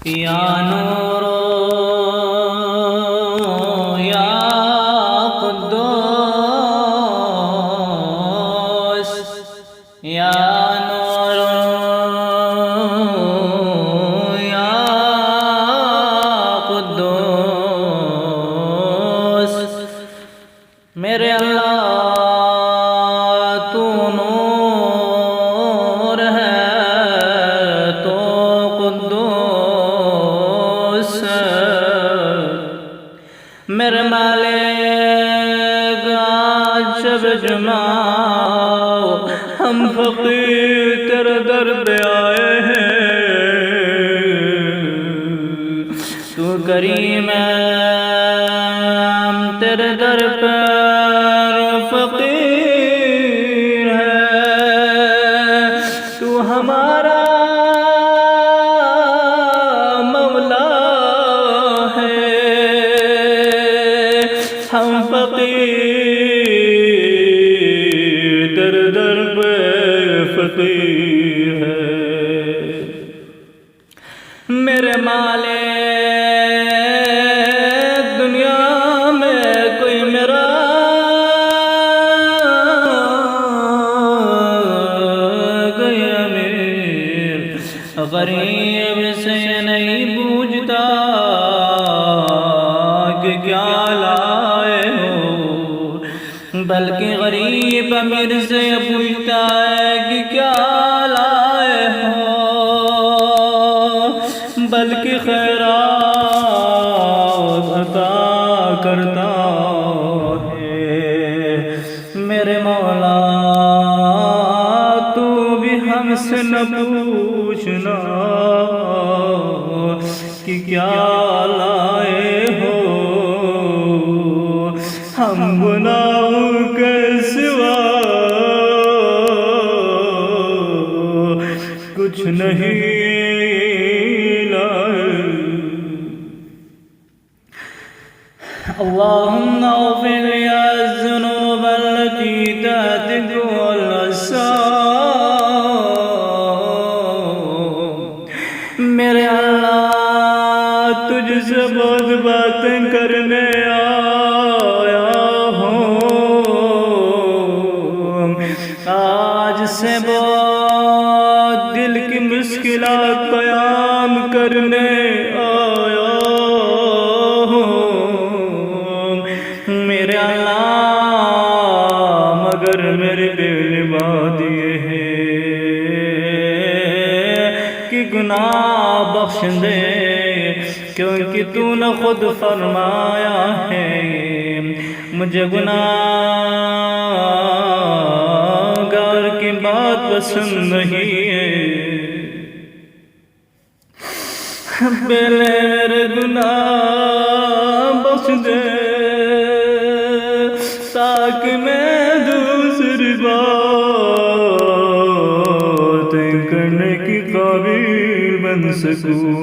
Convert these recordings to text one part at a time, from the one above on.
یا نور یا قدوس یا نور یا قدوس میرے اللہ تو نور ہے تو قدوس میرے مالک آج شب جمعہ ہم فقیر تیرے در پہ آئے ہیں، تو کریم ہے ہم تیرے در پہ فقیر ہے، تو ہمارا مولا ہے، ہم فقیر تیرے در پہ فقیر ہے میرے مالک دنیا میں کوئی میرا کوئی امیر غریب سے نہیں پوچھتا کہ کیا لائے ہو، بلکہ غریب امیر سے پوچھتا ہے کہ کیا لائے ہو، بلکہ خیرات عطا کرتا ہے میرے مولا۔ تو بھی ہم سے نہ پوچھنا کہ کیا لائے ہو، ہم گناہوں کے سوا کچھ نہیں لائے۔ اللهم اغفر لي الذنوب التي تهتك والأسام میرے اللہ تجھ سے بہت باتیں کرنے آیا ہوں، آج سے بہت دل کی مشکلات بیان کرنے آیا میرے اللہ، مگر میرے دل بات یہ ہے کہ گناہ بخش دے، کیونکہ تو نے خود فرمایا ہے مجھے گناہگار کی بات پسند نہیں ہے۔ پہلے میرے گناہ بخش دے تاکہ میں دوسری بات کرنے کی قابل بن سکوں۔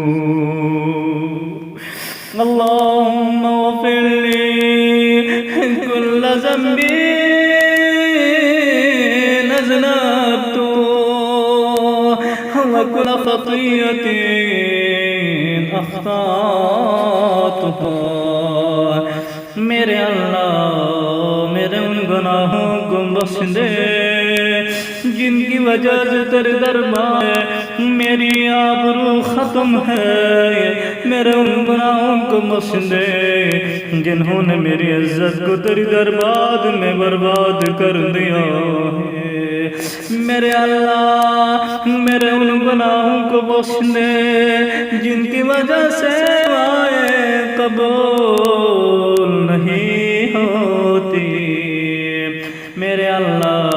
اللہم اغفر لی کل ذنب اذنبت وکل خطیۃ اخطأتها میرے اللہ میرے ان گناہوں کو بخش دے جن کی وجہ سے تیرے دربار میری آبرو ختم ہے، میرے ان گناہوں کو بخش دے جنہوں نے میری عزت کو تیری دربار میں برباد کر دیا ہے، میرے اللہ میرے ان گناہوں کو بخش دے جن کی وجہ سے دعائیں قبول نہیں ہوتی، میرے اللہ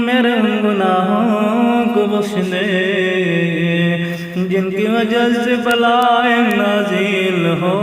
میرے ان گناہوں کو بخش دے جن کی وجہ سے بلائیں نازل ہو